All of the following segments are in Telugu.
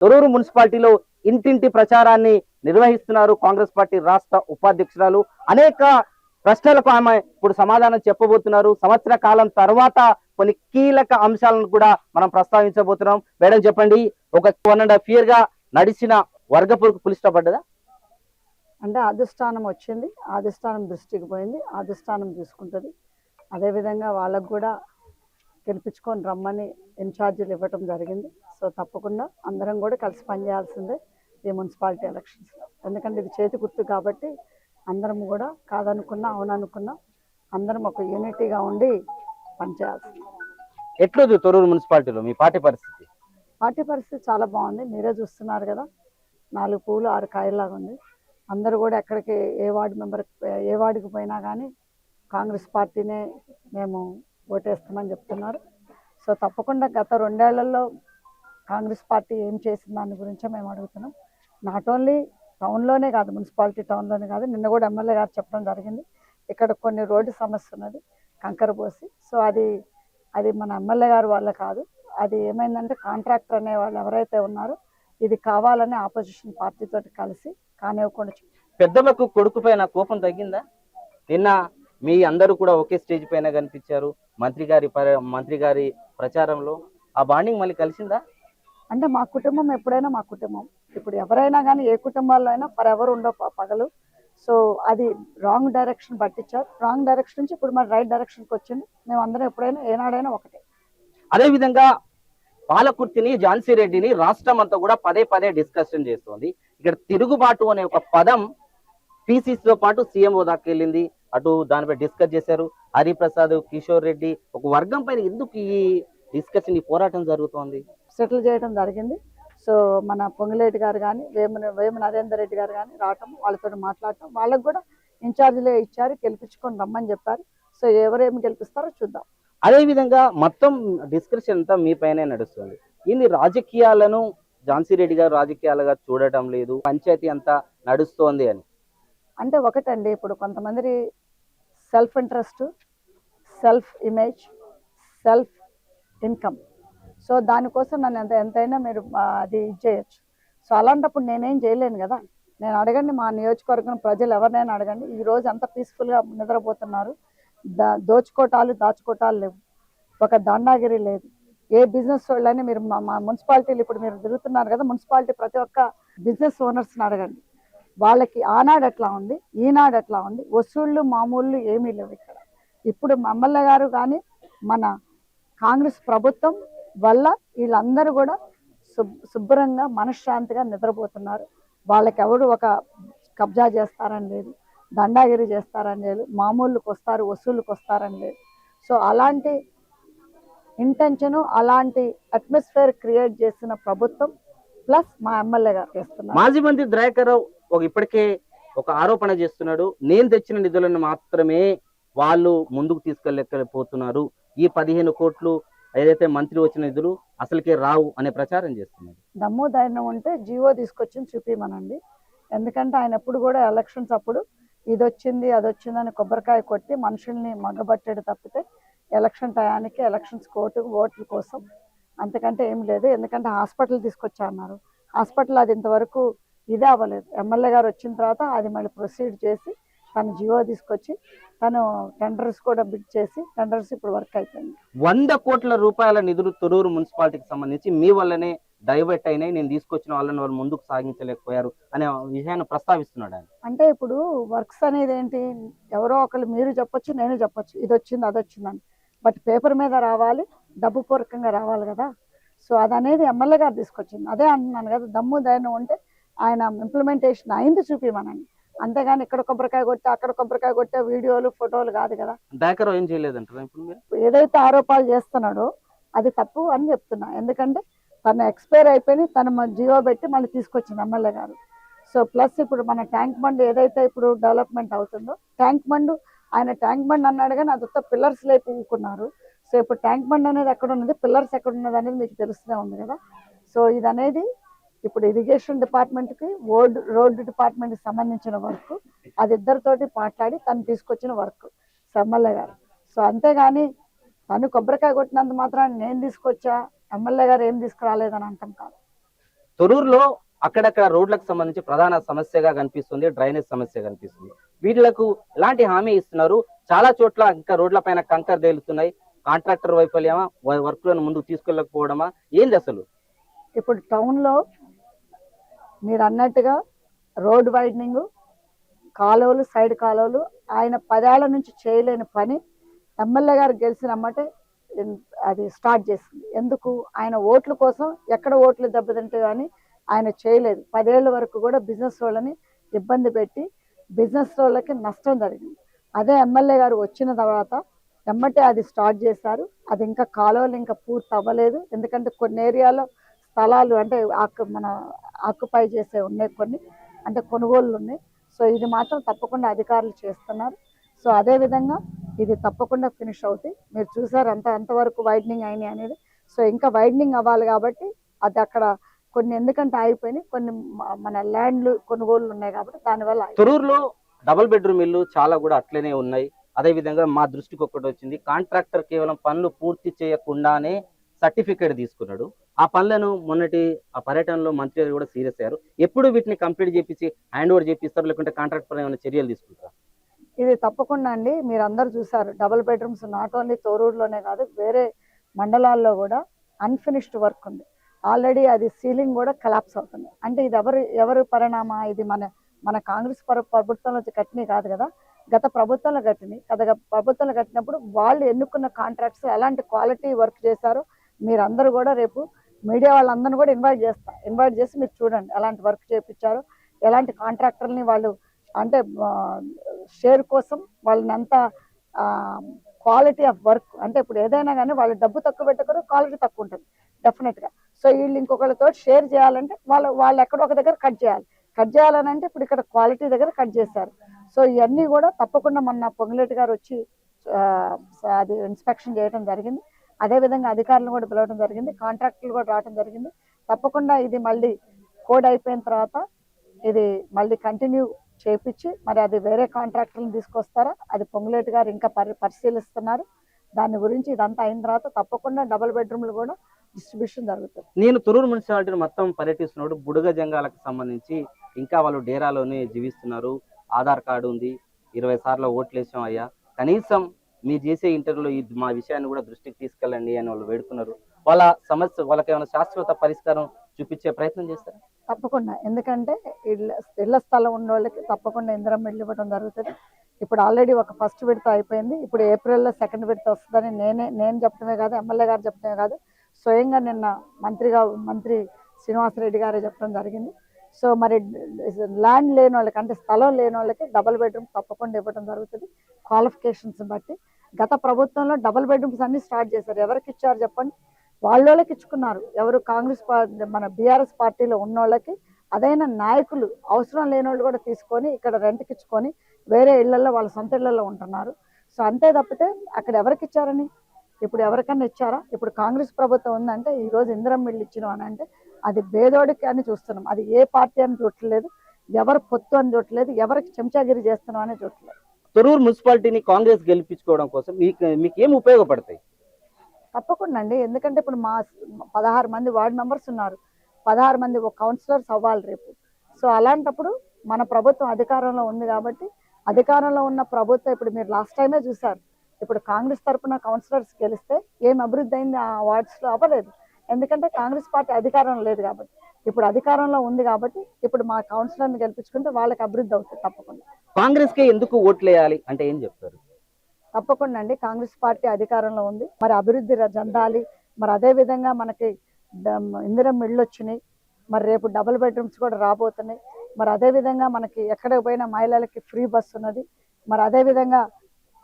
తొర్రూరు మున్సిపాలిటీలో ఇంటింటి ప్రచారాన్ని నిర్వహిస్తున్నారు కాంగ్రెస్ పార్టీ రాష్ట్ర ఉపాధ్యక్షురాలు. అనేక ప్రశ్నలకు ఆమె ఇప్పుడు సమాధానం చెప్పబోతున్నారు. సంవత్సర కాలం తర్వాత కొన్ని కీలక అంశాలను కూడా మనం ప్రస్తావించబోతున్నాం. మేడం చెప్పండి, ఒక 1.5 year గా నడిచిన వర్గపురకు పులిష్టపడ్డదా? అంటే అధిష్టానం వచ్చింది, అధిష్టానం దృష్టికి పోయింది, అధిష్టానం తీసుకుంటుంది. అదేవిధంగా వాళ్ళకు కూడా గెలిపించుకొని రమ్మని ఇన్ఛార్జీలు ఇవ్వటం జరిగింది. సో తప్పకుండా అందరం కూడా కలిసి పనిచేయాల్సిందే ఈ మున్సిపాలిటీ ఎలక్షన్స్లో. ఎందుకంటే ఇది చేతి గుర్తు కాబట్టి అందరం కూడా కాదనుకున్నా అవుననుకున్నా అందరం ఒక యూనిటీగా ఉండి పనిచేయాల్సింది. ఎట్లుంది తొర్రూరు మున్సిపాలిటీలో మీ పార్టీ పరిస్థితి? పార్టీ పరిస్థితి చాలా బాగుంది, మీరే చూస్తున్నారు కదా. 4 పూలు 6 కాయల్లాగా ఉంది. అందరూ కూడా ఎక్కడికి ఏ వార్డుకి పోయినా కానీ కాంగ్రెస్ పార్టీనే మేము ఓటేస్తామని చెప్తున్నారు. సో తప్పకుండా గత 2 ఏళ్లలో కాంగ్రెస్ పార్టీ ఏం చేసిన దాని గురించే మేము అడుగుతున్నాం. నాట్ ఓన్లీ టౌన్లోనే కాదు, మున్సిపాలిటీ టౌన్లోనే కాదు, నిన్న కూడా ఎమ్మెల్యే గారు చెప్పడం జరిగింది ఇక్కడ కొన్ని రోడ్డు సమస్య ఉన్నది కంకర పోసి. సో అది మన ఎమ్మెల్యే గారు వల్ల కాదు, అది ఏమైందంటే కాంట్రాక్టర్ అనే వాళ్ళు ఎవరైతే ఉన్నారో ఇది కావాలని ఆపోజిషన్ పార్టీతో కలిసి కానివ్వకుండా. పెద్దమ్మకు కొడుకు పైన కోపం తగ్గిందా? నిన్న మీ అందరూ కూడా ఒకే స్టేజ్ పైన కనిపించారు మంత్రి గారి ప్రచారంలో. ఆ బాండింగ్ మళ్ళీ కలిసిందా? అంటే మా కుటుంబం ఎప్పుడైనా మా కుటుంబం. ఇప్పుడు ఎవరైనా కానీ ఏ కుటుంబాల్లో అయినా ఎవరు ఉండవు పగలు. సో అది రాంగ్ డైరెక్షన్ పట్టించారు. రాంగ్ డైరెక్షన్ నుంచి ఇప్పుడు మన రైట్ డైరెక్షన్కి వచ్చింది. మేము అందరం ఎప్పుడైనా ఏనాడైనా ఒకటే. అదేవిధంగా పాలకుర్తిని, ఝాన్సీ రెడ్డిని రాష్ట్రం అంతా కూడా పదే డిస్కషన్ చేస్తోంది. ఇక్కడ తిరుగుబాటు అనే ఒక పదం పిసిసితో పాటు సీఎంఓ దాకా వెళ్ళింది. అటు దానిపై డిస్కస్ చేశారు. హరిప్రసాద్, కిషోర్ రెడ్డి ఒక వర్గం పైన ఎందుకు ఈ డిస్కషన్, ఈ పోరాటం జరుగుతోంది? సెటిల్ చేయడం జరిగింది. సో మన పొంగులేటి గారు కానీ వేమ నరేందర్ రెడ్డి గారు కానీ రావటం, వాళ్ళతో మాట్లాడటం, వాళ్ళకు కూడా ఇన్ఛార్జీలే ఇచ్చారు, గెలిపించుకొని రమ్మని చెప్పారు. సో ఎవరేమి గెలిపిస్తారో చూద్దాం. అదేవిధంగా మొత్తం డిస్కషన్ అంతా మీ పైనే నడుస్తుంది. ఇన్ని రాజకీయాలను ఝాన్సీ రెడ్డి గారు రాజకీయాలుగా చూడటం లేదు, పంచాయతీ అంతా నడుస్తోంది అని. అంటే ఒకటండి, ఇప్పుడు కొంతమంది self interest, self image, self income. So దానికోసం నన్ను ఎంతైనా మీరు అది చేయొచ్చు. సో అలాంటప్పుడు నేనేం చేయలేను కదా. నేను అడగండి, మా నియోజకవర్గం ప్రజలు ఎవరినైనా అడగండి, ఈరోజు అంత పీస్ఫుల్గా నిద్రపోతున్నారు. దాచుకోటాలు లేవు, ఒక దాండాగిరి లేదు. ఏ బిజినెస్ వాళ్ళని మీరు మా మున్సిపాలిటీలు ఇప్పుడు మీరు తిరుగుతున్నారు కదా, మున్సిపాలిటీ ప్రతి ఒక్క బిజినెస్ ఓనర్స్ని అడగండి, వాళ్ళకి ఆనాడు ఎట్లా ఉంది, ఈనాడు ఎట్లా ఉంది, వసూళ్ళు మామూళ్ళు ఏమీ లేవు ఇక్కడ. ఇప్పుడు ఎమ్మెల్యే గారు కానీ మన కాంగ్రెస్ ప్రభుత్వం వల్ల వీళ్ళందరూ కూడా శుభ్రంగా మనశ్శాంతిగా నిద్రపోతున్నారు. వాళ్ళకి ఎవరు ఒక కబ్జా చేస్తారని లేదు, దండాగిరి చేస్తారని లేదు, మామూళ్ళకి వస్తారు వసూళ్ళకి వస్తారని లేదు. సో అలాంటి ఇంటెన్షను, అలాంటి అట్మాస్ఫియర్ క్రియేట్ చేసిన ప్రభుత్వం ప్లస్ మా ఎమ్మెల్యే గారు చేస్తున్నారు. మాజీ మంత్రి దయాకర్ రావు ఇప్పటికే ఒక ఆరోపణ చేస్తున్నాడు, నేను తెచ్చిన నిధులను మాత్రమే వాళ్ళు ముందుకు తీసుకెళ్ళలేకపోతున్నారు, ఈ 15 కోట్లు ఏదైతే మంత్రి వచ్చిన నిధులు అసలుకే రావు అనే ప్రచారం చేస్తున్నారు. దమ్ము ధైర్యం ఉంటే జీవో తీసుకొచ్చింది చూపిమనండి. ఎందుకంటే ఆయన ఎప్పుడు కూడా ఎలక్షన్స్ అప్పుడు ఇది వచ్చింది అది వచ్చిందని కొబ్బరికాయ కొట్టి మనుషుల్ని మగ్గబట్టేది తప్పితే ఎలక్షన్ టయానికి ఎలక్షన్స్ ఓట్ల కోసం అంతకంటే ఏం లేదు. ఎందుకంటే హాస్పిటల్ తీసుకొచ్చా అన్నారు, హాస్పిటల్ అది ఇంతవరకు ఇదే అవ్వలేదు. ఎమ్మెల్యే గారు వచ్చిన తర్వాత అది మళ్ళీ ప్రొసీడ్ చేసి తను జియో తీసుకొచ్చి తను టెండర్స్ కూడా బిడ్ చేసి టెండర్స్ ఇప్పుడు వర్క్ అయిపోయింది. 100 కోట్ల రూపాయల నిధులు తొర్రూరు మున్సిపాలిటీకి సంబంధించి మీ వల్లనే డైవర్ట్ అయినాయి, నేను తీసుకొచ్చిన వాళ్ళని వాళ్ళు ముందుకు సాగించలేకపోయారు అనే విషయాన్ని ప్రస్తావిస్తున్నాడు ఆయన. అంటే ఇప్పుడు వర్క్స్ అనేది ఏంటి, ఎవరో ఒకరు మీరు చెప్పొచ్చు, నేను చెప్పొచ్చు, ఇది వచ్చింది అది వచ్చిందని, బట్ పేపర్ మీద రావాలి, డబ్బు పూర్వకంగా రావాలి కదా. సో అదనేది ఎమ్మెల్యే గారు తీసుకొచ్చింది. అదే అంటున్నాను కదా, దమ్ము ధైర్యం ఉంటే ఆయన ఇంప్లిమెంటేషన్ అయింది చూపిమనండి. అంతేగాని ఇక్కడ కొబ్బరికాయ కొట్టి అక్కడ కొబ్బరికాయ కొట్టే వీడియోలు ఫోటోలు కాదు కదా. దయాకర్ ఏం చేయలేదంటారా? ఇప్పుడు మీరు ఏదైతే ఆరోపణలు చేస్తున్నాడో అది తప్పు అని చెప్తున్నా. ఎందుకంటే తను ఎక్స్పైర్ అయిపోయి తను జియో పెట్టి మళ్ళీ తీసుకొచ్చింది ఎమ్మెల్యే గారు. సో ప్లస్ ఇప్పుడు మన ట్యాంక్ బండ్ ఏదైతే ఇప్పుడు డెవలప్మెంట్ అవుతుందో, ట్యాంక్ బండ్ ఆయన ట్యాంక్ బండ్ అన్నాడు కానీ అది పిల్లర్స్ లేపు ఊకున్నారు. సో ఇప్పుడు ట్యాంక్ బండ్ అనేది ఎక్కడ ఉన్నది, పిల్లర్స్ ఎక్కడ ఉన్నది అనేది మీకు తెలుస్తూనే ఉంది కదా. సో ఇది అనేది ఇప్పుడు ఇరిగేషన్ డిపార్ట్మెంట్కి రోడ్డు డిపార్ట్మెంట్కి సంబంధించిన వర్క్, అది ఇద్దరితోటి మాట్లాడి తను తీసుకొచ్చిన వర్క్ ఎమ్మెల్యే గారు. సో అంతేగాని తను కొబ్బరికాయ కొట్టినంత మాత్రాన్ని నేను తీసుకొచ్చా, ఎమ్మెల్యే గారు ఏం తీసుకురాలేదని అంటాం కాదు. తొర్రూరులో అక్కడక్కడ రోడ్లకు సంబంధించి ప్రధాన సమస్యగా కనిపిస్తుంది డ్రైనేజ్ సమస్య కనిపిస్తుంది. వీటిలకు ఎలాంటి హామీ ఇస్తున్నారు? చాలా చోట్ల ఇంకా రోడ్ల పైన కంకర తేలుతున్నాయి. కాంట్రాక్టర్ వైఫల్యమా, వర్క్లను ముందుకు తీసుకెళ్ళకపోవడమా, ఏంది అసలు? ఇప్పుడు టౌన్లో మీరు అన్నట్టుగా రోడ్ వైడనింగ్, కాలువలు, సైడ్ కాలువలు ఆయన 10 ఏళ్ల నుంచి చేయలేని పని ఎమ్మెల్యే గారు గెలిచినమ్మటే అది స్టార్ట్ చేసింది. ఎందుకు? ఆయన ఓట్ల కోసం, ఎక్కడ ఓట్లు దెబ్బతింటే కానీ ఆయన చేయలేదు. 10 ఏళ్ల వరకు కూడా బిజినెస్ వాళ్ళని ఇబ్బంది పెట్టి బిజినెస్ వాళ్ళకి నష్టం జరిగింది. అదే ఎమ్మెల్యే గారు వచ్చిన తర్వాత ఎమ్మటే అది స్టార్ట్ చేశారు. అది ఇంకా కాలువలు ఇంకా పూర్తి అవ్వలేదు. ఎందుకంటే కొన్ని ఏరియాలో స్థలాలు అంటే మన ఆక్యుపై చేసే ఉన్నాయి, కొన్ని అంటే కొనుగోళ్ళు ఉన్నాయి. సో ఇది మాత్రం తప్పకుండా అధికారులు చేస్తున్నారు. సో అదే విధంగా ఇది తప్పకుండా ఫినిష్ అవుతాయి. మీరు చూసారు అంతవరకు వైడనింగ్ అయినాయి అనేది. సో ఇంకా వైడనింగ్ అవ్వాలి కాబట్టి అది అక్కడ కొన్ని ఎందుకంటే ఆగిపోయినాయి, కొన్ని మన ల్యాండ్లు కొనుగోళ్ళు ఉన్నాయి కాబట్టి దానివల్ల తొర్రూరులో డబుల్ బెడ్రూమ్ ఇల్లు చాలా కూడా అట్లనే ఉన్నాయి. అదే విధంగా మా దృష్టికి ఒకటి వచ్చింది, కాంట్రాక్టర్ కేవలం పనులు పూర్తి చేయకుండానే సర్టిఫికేట్ తీసుకున్నాడు. ఆ పనులను మొన్నటి ఆ పర్యటనలో మంత్రి గారు కూడా సీరియస్ అయ్యారు. ఎప్పుడు వీటిని కంప్లీట్ చేపించి హ్యాండ్ ఓవర్ చేపిస్తారు, లేకుంటే కాంట్రాక్ట్ పైన ఏమైనా చర్యలు తీసుకుంటారు? ఇది తప్పకుండా అండి. మీరు అందరూ చూసారు డబుల్ బెడ్రూమ్స్ నాట్ ఓన్లీ తోరూరులోనే కాదు, వేరే మండలాల్లో కూడా అన్ఫినిష్డ్ వర్క్ ఉంది. ఆల్రెడీ అది సీలింగ్ కూడా కలాప్స్ అవుతుంది. అంటే ఇది ఎవరు పరిణామా? ఇది మన కాంగ్రెస్ ప్రభుత్వంలో కట్టినవి కాదు కదా, గత ప్రభుత్వంలో కట్టినవి. ప్రభుత్వంలో కట్టినప్పుడు వాళ్ళు ఎన్నుకున్న కాంట్రాక్ట్స్ ఎలాంటి క్వాలిటీ వర్క్ చేశారో మీరు అందరూ కూడా రేపు మీడియా వాళ్ళందరినీ కూడా ఇన్వైట్ చేసి మీరు చూడండి ఎలాంటి వర్క్ చేయించారో, ఎలాంటి కాంట్రాక్టర్ని వాళ్ళు అంటే షేర్ కోసం వాళ్ళని అంత క్వాలిటీ ఆఫ్ వర్క్. అంటే ఇప్పుడు ఏదైనా కానీ వాళ్ళు డబ్బు తక్కువ పెట్టకూడదు, క్వాలిటీ తక్కువ ఉంటుంది డెఫినెట్గా. సో వీళ్ళు ఇంకొకరితో షేర్ చేయాలంటే వాళ్ళు ఎక్కడో ఒక దగ్గర కట్ చేయాలని అంటే ఇప్పుడు ఇక్కడ క్వాలిటీ దగ్గర కట్ చేశారు. సో ఇవన్నీ కూడా తప్పకుండా మొన్న పొంగులేటి గారు వచ్చి అది ఇన్స్పెక్షన్ చేయడం జరిగింది. అదేవిధంగా అధికారులను కూడా పిలవడం జరిగింది, కాంట్రాక్టర్లు కూడా రావడం జరిగింది. తప్పకుండా ఇది మళ్ళీ కోడ్ అయిపోయిన తర్వాత ఇది మళ్ళీ కంటిన్యూ చేపించి మరి అది వేరే కాంట్రాక్టర్లను తీసుకొస్తారా, అది పొంగులేటి గారు ఇంకా పరిశీలిస్తున్నారు. దాని గురించి ఇదంతా అయిన తర్వాత తప్పకుండా డబుల్ బెడ్రూమ్లు కూడా డిస్ట్రిబ్యూషన్ జరుగుతుంది. నేను తొర్రూరు మున్సిపాలిటీని మొత్తం పర్యటిస్తున్నప్పుడు బుడగ జంగాలకు సంబంధించి ఇంకా వాళ్ళు డేరాలోనే జీవిస్తున్నారు. ఆధార్ కార్డు ఉంది, 20 సార్లు ఓట్లు వేసాం అయ్యా, కనీసం మీరు చేసే ఇంటర్వ్యూలో మా విషయాన్ని కూడా దృష్టికి తీసుకెళ్ళండి అని వాళ్ళు వేడుకున్నారు. వాళ్ళ సమస్య వాళ్ళకి ఏమైనా శాశ్వత పరిష్కారం చూపించే ప్రయత్నం చేస్తారు తప్పకుండా. ఎందుకంటే ఇళ్ల స్థలం ఉన్న వాళ్ళకి తప్పకుండా ఇందిరమ్మ ఇల్లు ఇవ్వడం జరుగుతుంది. ఇప్పుడు ఆల్రెడీ ఒక ఫస్ట్ విడత అయిపోయింది. ఇప్పుడు ఏప్రిల్లో సెకండ్ విడత వస్తుందని నేను చెప్పడమే కాదు, ఎమ్మెల్యే గారు చెప్పడమే కాదు, స్వయంగా నిన్న మంత్రి శ్రీనివాసరెడ్డి గారే చెప్పడం జరిగింది. సో మరి ల్యాండ్ లేని వాళ్ళకి అంటే స్థలం లేని వాళ్ళకి డబుల్ బెడ్రూమ్ తప్పకుండా ఇవ్వడం జరుగుతుంది క్వాలిఫికేషన్స్ బట్టి. గత ప్రభుత్వంలో డబుల్ బెడ్రూమ్స్ అన్ని స్టార్ట్ చేశారు. ఎవరికి ఇచ్చారు చెప్పండి? వాళ్ళకి ఇచ్చుకున్నారు. ఎవరు? కాంగ్రెస్ పార్టీ మన బీఆర్ఎస్ పార్టీలో ఉన్నోళ్ళకి. అదైనా నాయకులు అవసరం లేని వాళ్ళు కూడా తీసుకొని ఇక్కడ రెంట్కి ఇచ్చుకొని వేరే ఇళ్లలో వాళ్ళ సొంత ఇళ్లలో ఉంటున్నారు. సో అంతే తప్పితే అక్కడ ఎవరికి ఇచ్చారని ఇప్పుడు ఎవరికన్నా ఇచ్చారా? ఇప్పుడు కాంగ్రెస్ ప్రభుత్వం ఉందంటే ఈరోజు ఇందిరమ్మ ఇల్లు ఇచ్చినాం అని అంటే అది పేదోడికి అని చూస్తున్నాం. అది ఏ పార్టీ అని చూడట్లేదు, ఎవరు పొత్తు అని చూడట్లేదు, ఎవరికి చెంచాగిరి చేస్తున్నాం అని చూడట్లేదు. తొర్రూరు మున్సిపాలిటీని కాంగ్రెస్ గెలిపించుకోవడం కోసం మీకు ఏం ఉపయోగపడతాయి? తప్పకుండా అండి. ఎందుకంటే ఇప్పుడు మా 16 మంది వార్డు మెంబర్స్ ఉన్నారు, 16 మంది కౌన్సిలర్స్ అవ్వాలి రేపు. సో అలాంటప్పుడు మన ప్రభుత్వం అధికారంలో ఉంది కాబట్టి, అధికారంలో ఉన్న ప్రభుత్వం ఇప్పుడు మీరు లాస్ట్ టైమే చూసారు. ఇప్పుడు కాంగ్రెస్ తరఫున కౌన్సిలర్స్ గెలిస్తే ఏం అభివృద్ధి అయింది ఆ వార్డ్స్లో? అవ్వలేదు. ఎందుకంటే కాంగ్రెస్ పార్టీ అధికారంలో లేదు కాబట్టి. ఇప్పుడు అధికారంలో ఉంది కాబట్టి ఇప్పుడు మా కౌన్సిలర్ని గెలిపించుకుంటే వాళ్ళకి అభివృద్ధి అవుతుంది తప్పకుండా. కాంగ్రెస్కే ఎందుకు ఓట్లు వేయాలి అంటే ఏం చెప్తారు? తప్పకుండా అండి. కాంగ్రెస్ పార్టీ అధికారంలో ఉంది, మరి అభివృద్ధి చెందాలి. మరి అదే విధంగా మనకి ఇందిరమ్మ ఇళ్ళు వచ్చినాయి, మరి రేపు డబుల్ బెడ్రూమ్స్ కూడా రాబోతున్నాయి. మరి అదే విధంగా మనకి ఎక్కడికి పోయినా మహిళలకి ఫ్రీ బస్ ఉన్నది. మరి అదే విధంగా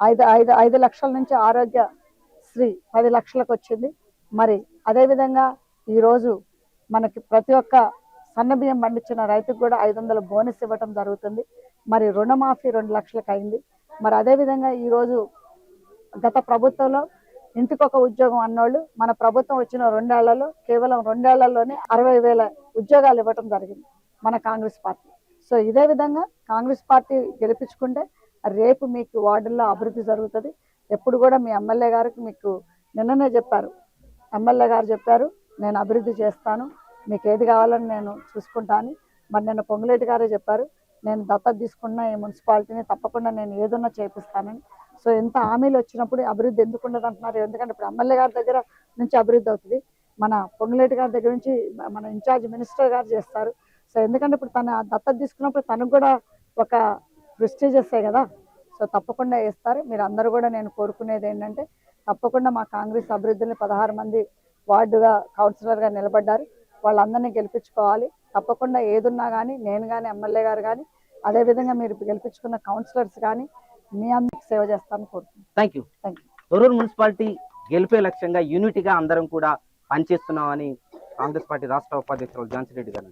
5 లక్షల నుంచి ఆరోగ్యశ్రీ 10 లక్షలకు వచ్చింది. మరి అదే విధంగా ఈరోజు మనకి ప్రతి ఒక్క సన్నబియ్యం పండించిన రైతుకు కూడా 500 బోనస్ ఇవ్వటం జరుగుతుంది. మరి రుణమాఫీ 2 లక్షలకు అయింది. మరి అదేవిధంగా ఈరోజు గత ప్రభుత్వంలో ఇంటికొక ఉద్యోగం అన్నోళ్ళు మన ప్రభుత్వం వచ్చిన 2 ఏళ్లలో కేవలం 2 ఏళ్లలోనే 60,000 ఉద్యోగాలు ఇవ్వటం జరిగింది మన కాంగ్రెస్ పార్టీ. సో ఇదే విధంగా కాంగ్రెస్ పార్టీ గెలిపించుకుంటే రేపు మీకు వార్డుల్లో అభివృద్ధి జరుగుతుంది. ఎప్పుడు కూడా మీ ఎమ్మెల్యే గారికి మీకు నిన్ననే చెప్పారు, ఎమ్మెల్యే గారు చెప్పారు నేను అభివృద్ధి చేస్తాను, మీకు ఏది కావాలని నేను చూసుకుంటాను. మరి నిన్న పొంగులేటి గారే చెప్పారు, నేను దత్తత తీసుకున్న ఈ మున్సిపాలిటీని తప్పకుండా నేను ఏదన్నా చేపిస్తానని. సో ఎంత హామీలు వచ్చినప్పుడు అభివృద్ధి ఎందుకు ఉండదు అంటున్నారు? ఎందుకంటే ఇప్పుడు ఎమ్మెల్యే గారి దగ్గర నుంచి అభివృద్ధి అవుతుంది, మన పొంగులేటి గారి దగ్గర నుంచి మన ఇన్ఛార్జ్ మినిస్టర్ గారు చేస్తారు. సో ఎందుకంటే ఇప్పుడు తన దత్తత తీసుకున్నప్పుడు తనకు కూడా ఒక ప్రెస్టీజియస్ కదా. సో తప్పకుండా వేస్తారు. మీరు అందరూ కూడా నేను కోరుకునేది ఏంటంటే తప్పకుండా మా కాంగ్రెస్ అభివృద్ధిని 16 మంది వార్డుగా కౌన్సిలర్గా నిలబడ్డారు, వాళ్ళందరినీ గెలిపించుకోవాలి. తప్పకుండా ఏదున్నా కానీ నేను కానీ ఎమ్మెల్యే గారు కానీ అదేవిధంగా మీరు గెలిపించుకున్న కౌన్సిలర్స్ కానీ మీ అందరికి సేవ చేస్తానని కోరుకుంటున్నాను. Thank you. Thank you. Torrur municipality గెలిపే లక్ష్యంగా యూనిటీగా అందరం కూడా పనిచేస్తున్నామని కాంగ్రెస్ పార్టీ రాష్ట్ర ఉపాధ్యక్షులు ఝాన్సీ రెడ్డి గారు